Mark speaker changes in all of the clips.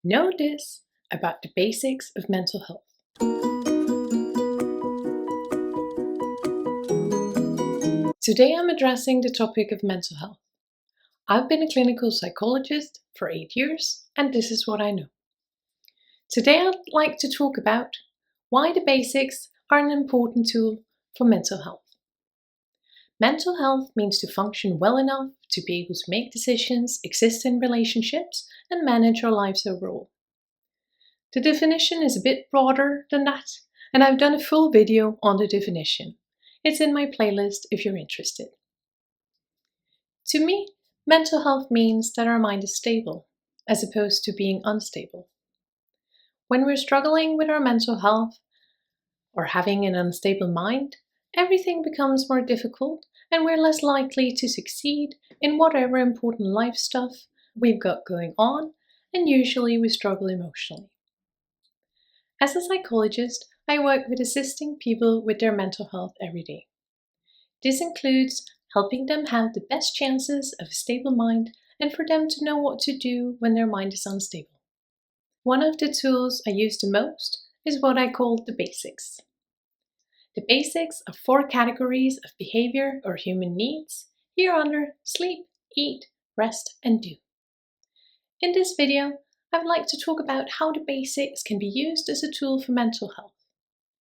Speaker 1: Know this about the basics of mental health. Today I'm addressing the topic of mental health. I've been a clinical psychologist for 8 years, and this is what I know. Today I'd like to talk about why the basics are an important tool for mental health. Mental health means to function well enough to be able to make decisions, exist in relationships, and manage our lives overall. The definition is a bit broader than that, and I've done a full video on the definition. It's in my playlist if you're interested. To me, mental health means that our mind is stable, as opposed to being unstable. When we're struggling with our mental health or having an unstable mind, everything becomes more difficult and we're less likely to succeed in whatever important life stuff we've got going on, and usually we struggle emotionally. As a psychologist, I work with assisting people with their mental health every day. This includes helping them have the best chances of a stable mind and for them to know what to do when their mind is unstable. One of the tools I use the most is what I call the basics. The basics are 4 categories of behavior or human needs, hereunder sleep, eat, rest, and do. In this video, I would like to talk about how the basics can be used as a tool for mental health.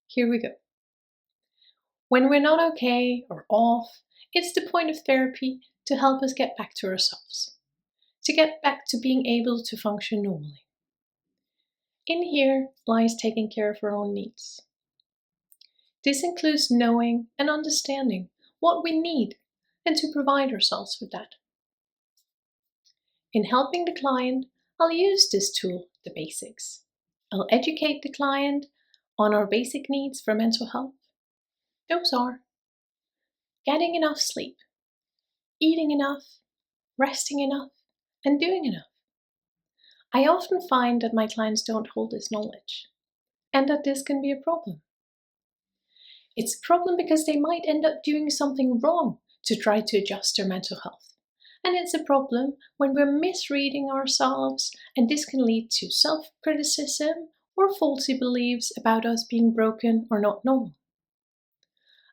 Speaker 1: Here we go. When we're not okay or off, it's the point of therapy to help us get back to ourselves, to get back to being able to function normally. In here lies taking care of our own needs. This includes knowing and understanding what we need and to provide ourselves with that. In helping the client, I'll use this tool, the basics. I'll educate the client on our basic needs for mental health. Those are getting enough sleep, eating enough, resting enough, and doing enough. I often find that my clients don't hold this knowledge, and that this can be a problem. It's a problem because they might end up doing something wrong to try to adjust their mental health. And it's a problem when we're misreading ourselves, and this can lead to self-criticism or faulty beliefs about us being broken or not normal.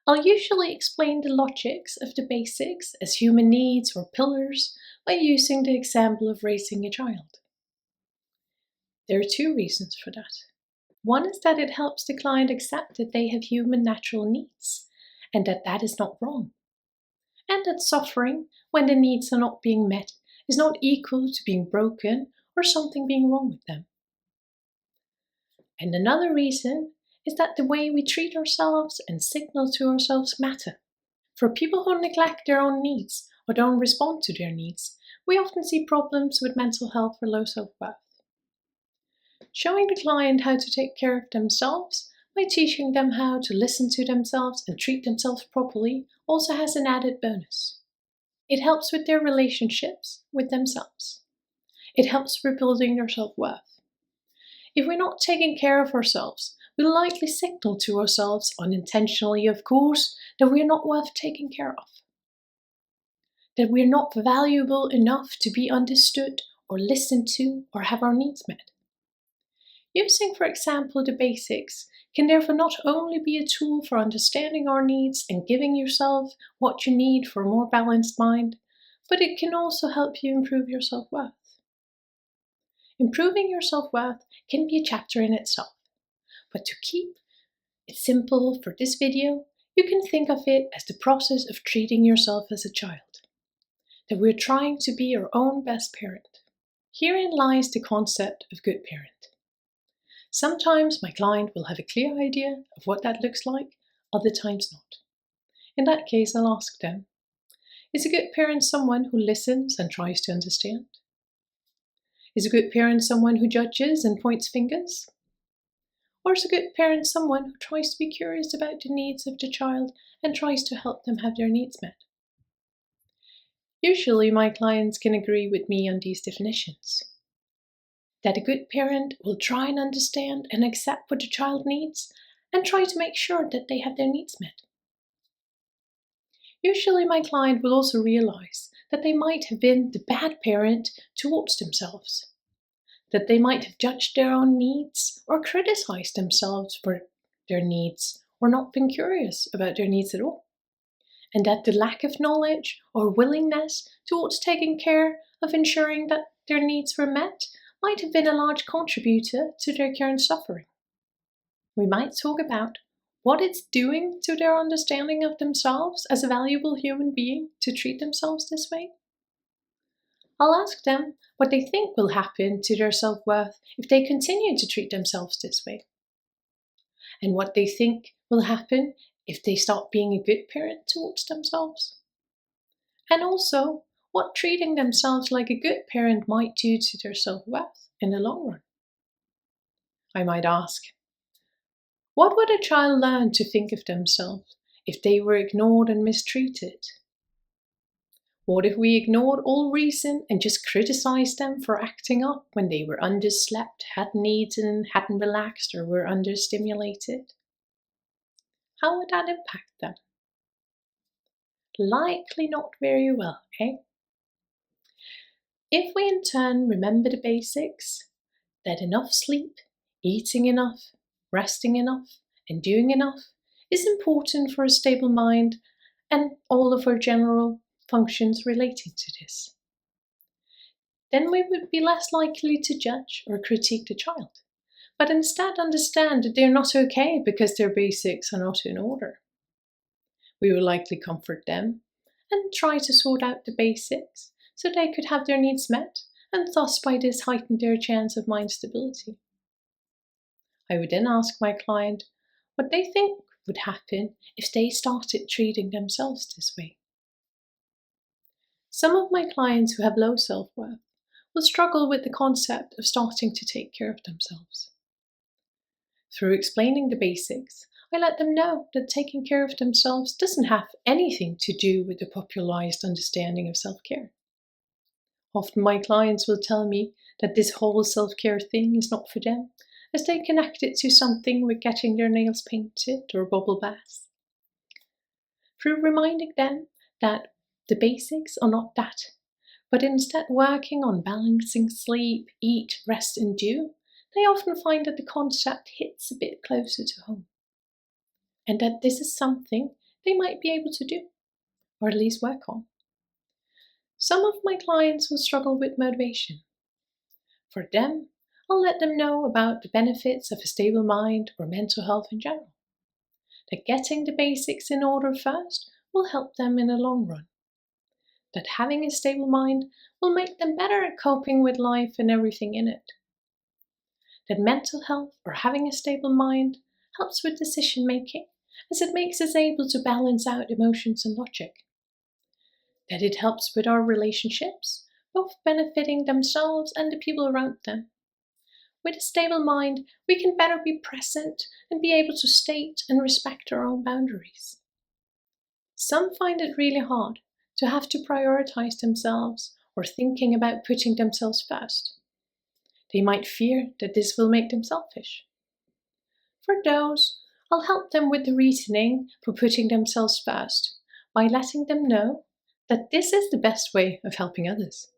Speaker 1: I'll usually explain the logics of the basics as human needs or pillars by using the example of raising a child. There are 2 reasons for that. One is that it helps the client accept that they have human natural needs and that is not wrong. And that suffering, when the needs are not being met, is not equal to being broken or something being wrong with them. And another reason is that the way we treat ourselves and signal to ourselves matter. For people who neglect their own needs or don't respond to their needs, we often see problems with mental health or low self-worth. Showing the client how to take care of themselves by teaching them how to listen to themselves and treat themselves properly also has an added bonus. It helps with their relationships with themselves. It helps rebuilding their self-worth. If we're not taking care of ourselves, we'll likely signal to ourselves, unintentionally of course, that we're not worth taking care of. That we're not valuable enough to be understood or listened to or have our needs met. Using, for example, the basics can therefore not only be a tool for understanding our needs and giving yourself what you need for a more balanced mind, but it can also help you improve your self-worth. Improving your self-worth can be a chapter in itself, but to keep it simple for this video, you can think of it as the process of treating yourself as a child, that we're trying to be our own best parent. Herein lies the concept of good parent. Sometimes my client will have a clear idea of what that looks like, other times not. In that case, I'll ask them, is a good parent someone who listens and tries to understand? Is a good parent someone who judges and points fingers? Or is a good parent someone who tries to be curious about the needs of the child and tries to help them have their needs met? Usually my clients can agree with me on these definitions. That a good parent will try and understand and accept what the child needs and try to make sure that they have their needs met. Usually my client will also realize that they might have been the bad parent towards themselves, that they might have judged their own needs or criticized themselves for their needs or not been curious about their needs at all. And that the lack of knowledge or willingness towards taking care of ensuring that their needs were met might have been a large contributor to their current suffering. We might talk about what it's doing to their understanding of themselves as a valuable human being to treat themselves this way. I'll ask them what they think will happen to their self-worth if they continue to treat themselves this way, and what they think will happen if they start being a good parent towards themselves, and also what treating themselves like a good parent might do to their self-worth in the long run. I might ask, what would a child learn to think of themselves if they were ignored and mistreated? What if we ignored all reason and just criticized them for acting up when they were underslept, hadn't eaten, hadn't relaxed, or were understimulated? How would that impact them? Likely not very well, eh? If we in turn remember the basics, that enough sleep, eating enough, resting enough, and doing enough is important for a stable mind and all of our general functions relating to this, then we would be less likely to judge or critique the child, but instead understand that they're not okay because their basics are not in order. We will likely comfort them and try to sort out the basics so they could have their needs met and thus by this heighten their chance of mind stability. I would then ask my client what they think would happen if they started treating themselves this way. Some of my clients who have low self-worth will struggle with the concept of starting to take care of themselves. Through explaining the basics, I let them know that taking care of themselves doesn't have anything to do with the popularized understanding of self-care. Often my clients will tell me that this whole self-care thing is not for them, as they connect it to something with getting their nails painted or bubble baths. Through reminding them that the basics are not that, but instead working on balancing sleep, eat, rest and do, they often find that the concept hits a bit closer to home, and that this is something they might be able to do, or at least work on. Some of my clients will struggle with motivation. For them, I'll let them know about the benefits of a stable mind or mental health in general. That getting the basics in order first will help them in the long run. That having a stable mind will make them better at coping with life and everything in it. That mental health or having a stable mind helps with decision making, as it makes us able to balance out emotions and logic. That it helps with our relationships, both benefiting themselves and the people around them. With a stable mind, we can better be present and be able to state and respect our own boundaries. Some find it really hard to have to prioritize themselves or thinking about putting themselves first. They might fear that this will make them selfish. For those, I'll help them with the reasoning for putting themselves first by letting them know that this is the best way of helping others.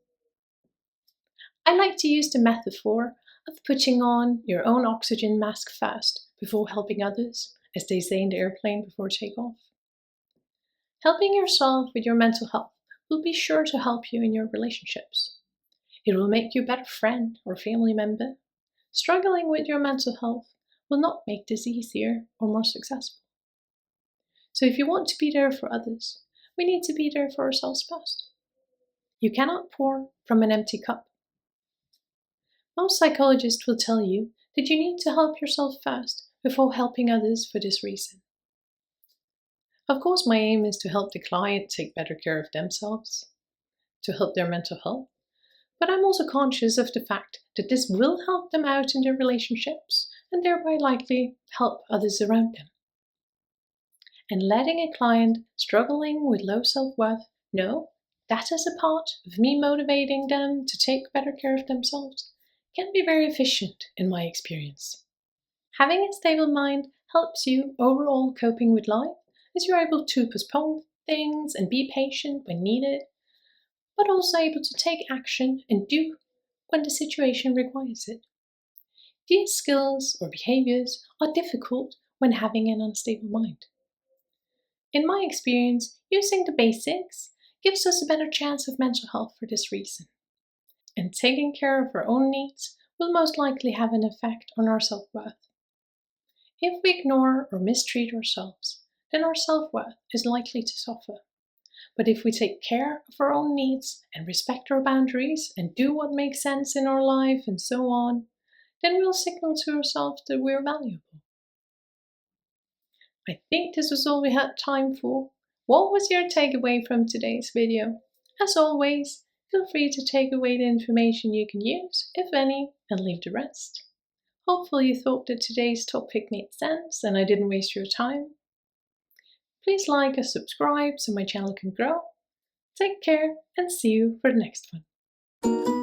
Speaker 1: I like to use the metaphor of putting on your own oxygen mask first before helping others, as they say in the airplane before takeoff. Helping yourself with your mental health will be sure to help you in your relationships. It will make you a better friend or family member. Struggling with your mental health will not make this easier or more successful. So if you want to be there for others, we need to be there for ourselves first. You cannot pour from an empty cup. Most psychologists will tell you that you need to help yourself first before helping others for this reason. Of course, my aim is to help the client take better care of themselves, to help their mental health, but I'm also conscious of the fact that this will help them out in their relationships and thereby likely help others around them. And letting a client struggling with low self-worth know that is a part of me motivating them to take better care of themselves can be very efficient in my experience. Having a stable mind helps you overall coping with life, as you're able to postpone things and be patient when needed, but also able to take action and do when the situation requires it. These skills or behaviors are difficult when having an unstable mind. In my experience, using the basics gives us a better chance of mental health for this reason. And taking care of our own needs will most likely have an effect on our self-worth. If we ignore or mistreat ourselves, then our self-worth is likely to suffer. But if we take care of our own needs and respect our boundaries and do what makes sense in our life and so on, then we'll signal to ourselves that we're valuable. I think this was all we had time for. What was your takeaway from today's video? As always, feel free to take away the information you can use, if any, and leave the rest. Hopefully you thought that today's topic made sense and I didn't waste your time. Please like and subscribe so my channel can grow. Take care and see you for the next one.